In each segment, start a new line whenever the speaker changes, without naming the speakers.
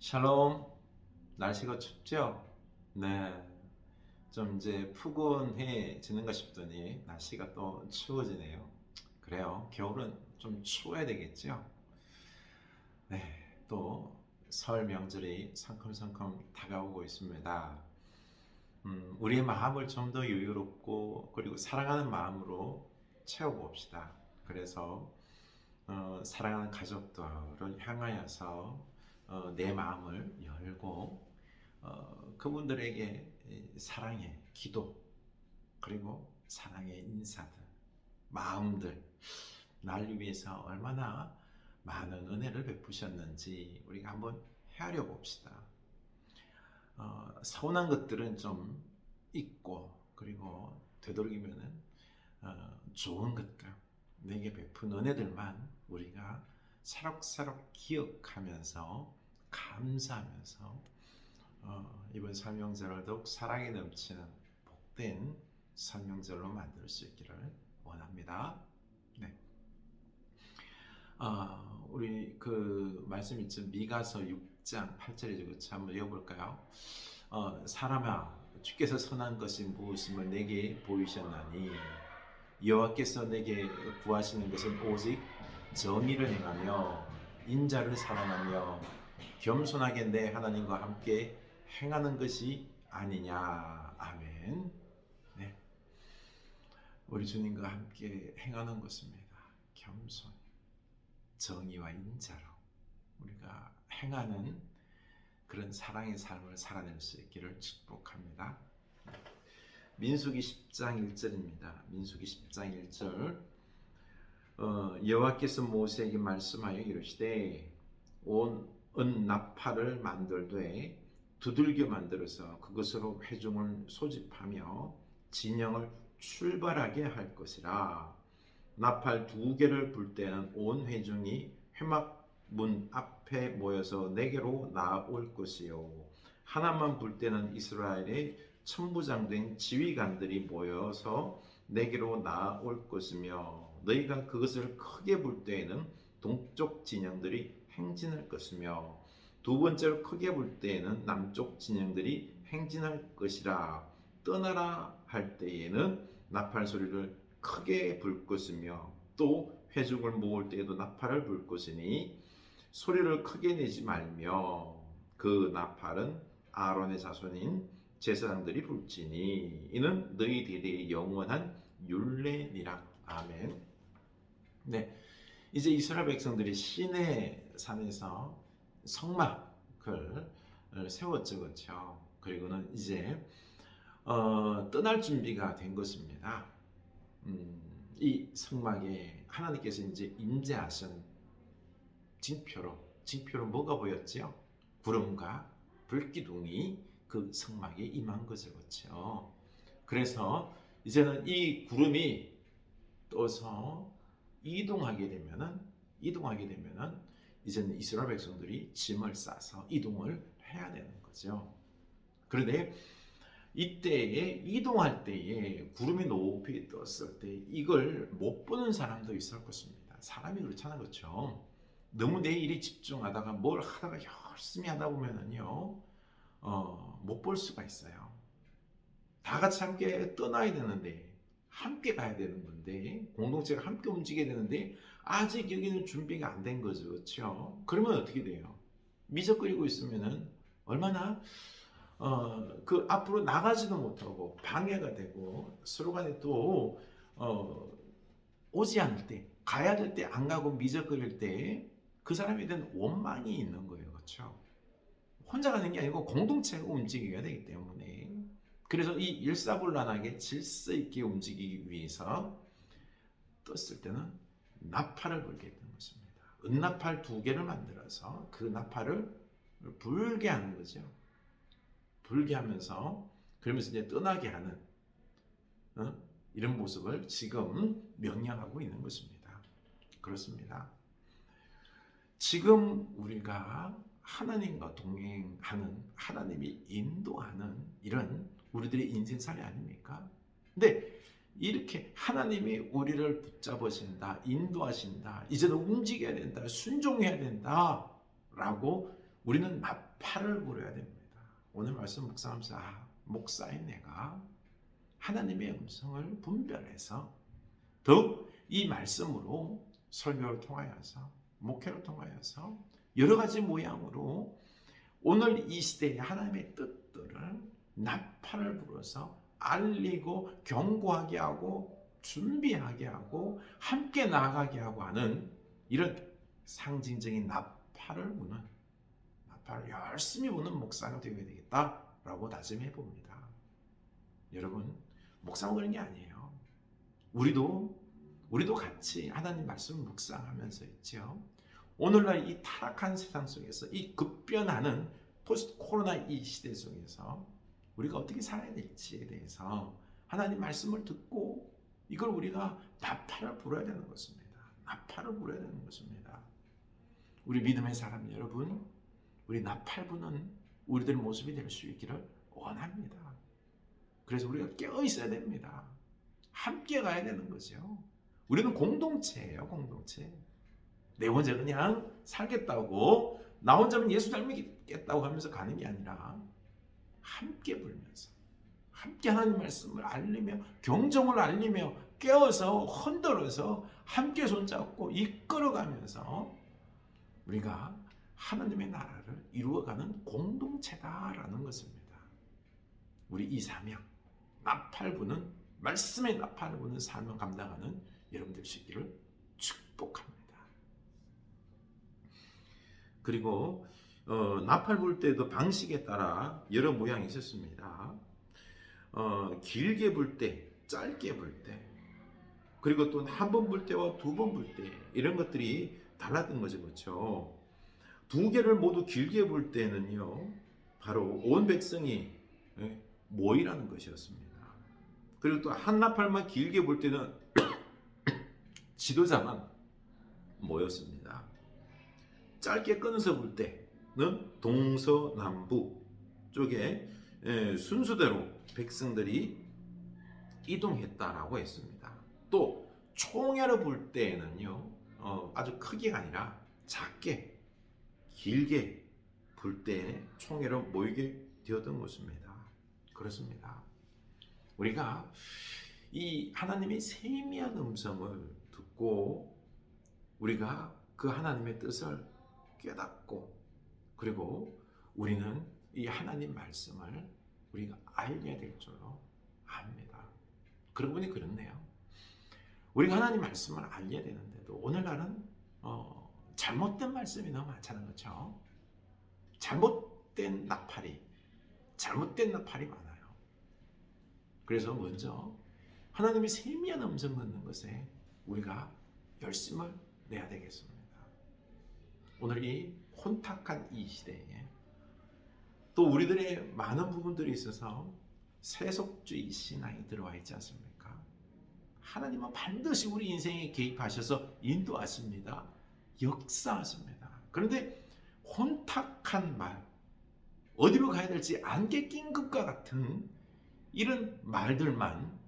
샬롬. 날씨가 춥죠? 네. 좀 이제 푸근해지는가 싶더니 날씨가 또 추워지네요. 그래요. 겨울은 좀 추워야 되겠죠? 네. 또 설 명절이 성큼성큼 다가오고 있습니다. 우리의 마음을 좀 더 여유롭고 그리고 사랑하는 마음으로 채워봅시다. 그래서 사랑하는 가족들을 향하여서 내 마음을 열고 그분들에게 사랑의 기도 그리고 사랑의 인사들, 마음들, 날 위해서 얼마나 많은 은혜를 베푸셨는지 우리가 한번 헤아려 봅시다. 서운한 것들은 좀 잊고 그리고 되도록이면은 좋은 것들, 내게 베푼 은혜들만 우리가 새록새록 기억하면서 감사하면서 이번 설명절을 더욱 사랑이 넘치는 복된 설명절로 만들 수 있기를 원합니다. 네. 우리 그 말씀 있죠. 미가서 6장 8절이죠. 그렇죠? 한번 읽어볼까요? 사람아, 주께서 선한 것이 무엇임을 내게 보이셨나니 여호와께서 내게 구하시는 것은 오직 정의를 행하며 인자를 사랑하며 겸손하게 내 하나님과 함께 행하는 것이 아니냐. 아멘. 네. 우리 주님과 함께 행하는 것입니다. 겸손, 정의와 인자로 우리가 행하는 그런 사랑의 삶을 살아낼 수 있기를 축복합니다. 민수기 10장 1절입니다. 민수기 10장 1절. 여호와께서 모세에게 말씀하여 이르시되 온 은나팔을 만들되 두들겨 만들어서 그것으로 회중을 소집하며 진영을 출발하게 할 것이라. 나팔 2개를 불 때는 온 회중이 회막 문 앞에 모여서 내게로 나올 것이요 하나만 불 때는 이스라엘의 천부장된 지휘관들이 모여서 내게로 나올 것이며 너희가 그것을 크게 불 때에는 동쪽 진영들이 행진할 것이며 두 번째로 크게 불 때에는 남쪽 진영들이 행진할 것이라. 떠나라 할 때에는 나팔 소리를 크게 불 것이며 또 회중을 모을 때에도 나팔을 불 것이니 소리를 크게 내지 말며 그 나팔은 아론의 자손인 제사장들이 불지니 이는 너희들의 영원한 율례니라. 아멘. 네, 이제 이스라엘 백성들이 시내 산에서 성막을 세웠죠, 그렇죠? 그리고는 이제 떠날 준비가 된 것입니다. 이 성막에 하나님께서 이제 임재하신 징표로 뭐가 보였죠? 구름과 불기둥이 그 성막에 임한 거죠, 그렇죠? 그래서 이제는 이 구름이 떠서 이동하게 되면은 이제는 이스라엘 백성들이 짐을 싸서 이동을 해야 되는 거죠. 그런데 이때에 이동할 때에 구름이 높이 떴을 때 이걸 못 보는 사람도 있을 것입니다. 사람이 그렇잖아요, 그렇죠? 너무 내 일에 집중하다가 뭘 하다가 열심히 하다 보면은요, 못 볼 수가 있어요. 다 같이 함께 떠나야 되는데, 함께 가야 되는 건데, 공동체가 함께 움직여야 되는데, 아직 여기는 준비가 안 된 거죠, 그렇죠? 그러면 어떻게 돼요? 미적거리고 있으면은 얼마나 그 앞으로 나가지도 못하고 방해가 되고 서로 간에 또 오지 않을 때, 가야 될 때 안 가고 미적거릴 때 그 사람에 대한 원망이 있는 거예요, 그렇죠? 혼자 가는 게 아니고 공동체가 움직여야 되기 때문에. 그래서 이 일사불란하게 질서 있게 움직이기 위해서 떴을 때는 나팔을 불게 되는 것입니다. 은나팔 2개를 만들어서 그 나팔을 불게 하는 거죠. 불게 하면서 그러면서 이제 떠나게 하는 이런 모습을 지금 명령하고 있는 것입니다. 그렇습니다. 지금 우리가 하나님과 동행하는, 하나님이 인도하는 이런 우리들의 인생살이 아닙니까? 근데 이렇게 하나님이 우리를 붙잡으신다, 인도하신다, 이제는 움직여야 된다, 순종해야 된다 라고 우리는 나팔을 불어야 됩니다. 오늘 말씀 묵상하면서 목사인 내가 하나님의 음성을 분별해서 더욱 이 말씀으로 설교를 통하여서 목회를 통하여서 여러 가지 모양으로 오늘 이 시대의 하나님의 뜻들을 나팔을 불어서 알리고 경고하게 하고 준비하게 하고 함께 나아가게 하고 하는 이런 상징적인 나팔을 부는, 나팔을 열심히 부는 목사가 되어야 되겠다라고 다짐해 봅니다. 여러분, 목사는 그런 게 아니에요. 우리도 같이 하나님 말씀을 묵상하면서 있죠. 오늘날 이 타락한 세상 속에서 이 급변하는 포스트 코로나 이 시대 속에서 우리가 어떻게 살아야 될지에 대해서 하나님 말씀을 듣고 이걸 우리가 나팔을 불어야 되는 것입니다. 나팔을 불어야 되는 것입니다. 우리 믿음의 사람 여러분, 우리 나팔 부는 우리들 모습이 될 수 있기를 원합니다. 그래서 우리가 깨어 있어야 됩니다. 함께 가야 되는 거죠. 우리는 공동체예요, 공동체. 내 혼자 그냥 살겠다고, 나 혼자는 예수 닮겠다고 하면서 가는 게 아니라 함께 불면서, 함께 하나님 말씀을 알리며, 경종을 알리며, 깨어서 흔들어서 함께 손잡고 이끌어가면서 우리가 하나님의 나라를 이루어가는 공동체다라는 것입니다. 우리 이 사명, 나팔 부는, 말씀의 나팔을 부는 사명 감당하는 여러분들 되시기를 축복합니다. 그리고 나팔 불 때도 방식에 따라 여러 모양이 있었습니다. 길게 불 때, 짧게 불 때, 그리고 또 한 번 불 때와 두 번 불 때, 이런 것들이 달랐던 거죠, 그렇죠? 두 개를 모두 길게 불 때는요, 바로 온 백성이 모이라는 것이었습니다. 그리고 또 한 나팔만 길게 불 때는 지도자만 모였습니다. 짧게 끊어서 불 때는 동서남북 쪽에 순서대로 백성들이 이동했다라고 했습니다. 또 총회로 불 때는요, 아주 크게가 아니라 작게, 길게 불 때 총회로 모이게 되었던 것입니다. 그렇습니다. 우리가 이 하나님의 세미한 음성을 듣고 우리가 그 하나님의 뜻을 깨닫고, 그리고 우리는 이 하나님 말씀을 우리가 알려야 될 줄로 압니다. 그러고 보니 그렇네요. 우리가 하나님 말씀을 알려야 되는데도 오늘날은 잘못된 말씀이 너무 많잖아요, 그렇죠? 잘못된 나팔이 많아요. 그래서 먼저 하나님의 세미한 음성 듣는 것에 우리가 열심을 내야 되겠습니다. 오늘 이 혼탁한 이 시대에 또 우리들의 많은 부분들이 있어서 세속주의 신앙이 들어와 있지 않습니까? 하나님은 반드시 우리 인생에 개입하셔서 인도하십니다. 역사하십니다. 그런데 혼탁한 말, 어디로 가야 될지 안개 낀 것과 같은 이런 말들만,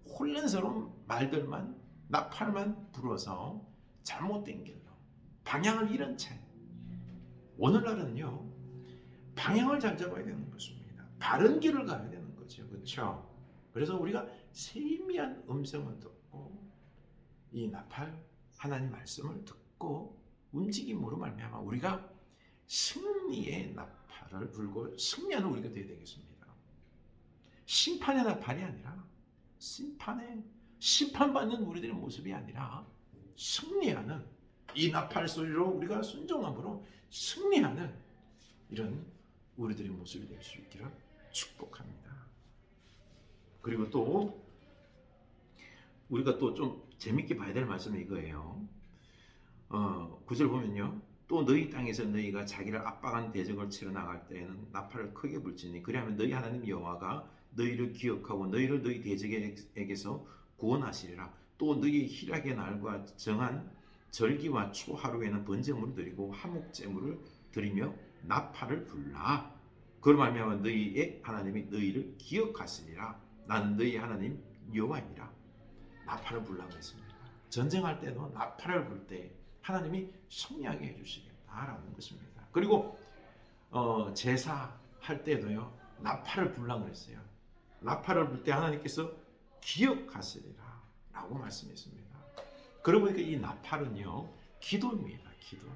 혼란스러운 말들만, 나팔만 불어서 잘못된 길로 방향을 잃은 채, 오늘날은요 방향을 잘 잡아야 되는 것입니다. 바른 길을 가야 되는 거죠, 그렇죠? 그래서 우리가 세미한 음성을 듣고 이 나팔 하나님 말씀을 듣고 움직임으로 말미암아 우리가 승리의 나팔을 불고 승리하는 우리가 되어야 되겠습니다. 심판의 나팔이 아니라 심판받는 우리들의 모습이 아니라 승리하는, 이 나팔 소리로 우리가 순종함으로 승리하는 이런 우리들의 모습이 될 수 있기를 축복합니다. 그리고 또 우리가 또 좀 재밌게 봐야 될 말씀이 이거예요. 9절 보면요, 또 너희 땅에서 너희가 자기를 압박한 대적을 치러 나갈 때에는 나팔을 크게 불지니 그리하면 너희 하나님 여호와가 너희를 기억하고 너희를 너희 대적에게서 구원하시리라. 또 너희 희락의 날과 정한 절기와 초하루에는 번제물을 드리고 화목제물을 드리며 나팔을 불라. 그로 말미암아 너희의 하나님이 너희를 기억하시리라. 나는 너희 하나님 여호와이니라. 나팔을 불라고 했습니다. 전쟁할 때도 나팔을 불 때 하나님이 승리하게 해주시겠다라는 것입니다. 그리고 제사 할 때도요 나팔을 불라 그랬어요. 나팔을 불 때 하나님께서 기억하시리라 라고 말씀했습니다. 그러고 보니까 이 나팔은요 기도입니다. 기도.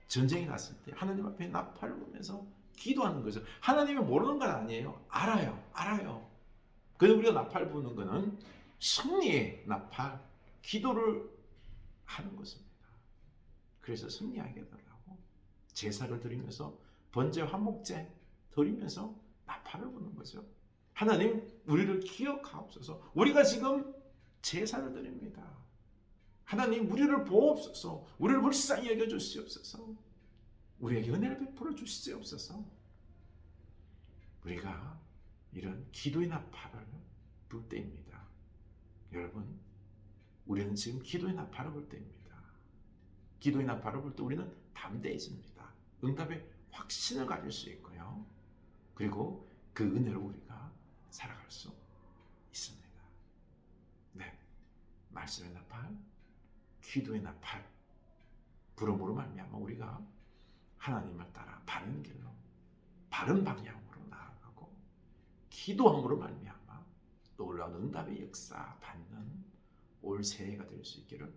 전쟁이 났을 때 하나님 앞에 나팔을 불면서 기도하는 거죠. 하나님이 모르는 건 아니에요. 알아요. 알아요. 그래서 우리가 나팔 부는 거는 승리의 나팔, 기도를 하는 것입니다. 그래서 승리하게 해달라고 제사를 드리면서 번제 화목제 드리면서 나팔을 부는 거죠. 하나님 우리를 기억하옵소서. 우리가 지금 제사를 드립니다. 하나님 우리를 보옵소서. 우리를 불쌍히 여겨주시옵소서. 우리에게 은혜를 베풀어 주시옵소서. 우리가 이런 기도의 나팔을 불 때입니다. 여러분 우리는 지금 기도의 나팔을 불 때입니다. 기도의 나팔을 불 때 우리는 담대해집니다. 응답의 확신을 가질 수 있고요. 그리고 그 은혜로 우리가 살아갈 수 있습니다. 네, 말씀의 나팔, 기도의 나팔 부름으로 말미암아 우리가 하나님을 따라 바른 길로, 바른 방향으로 나아가고 기도함으로 말미암아 놀라운 응답의 역사 받는 올 새해가 될 수 있기를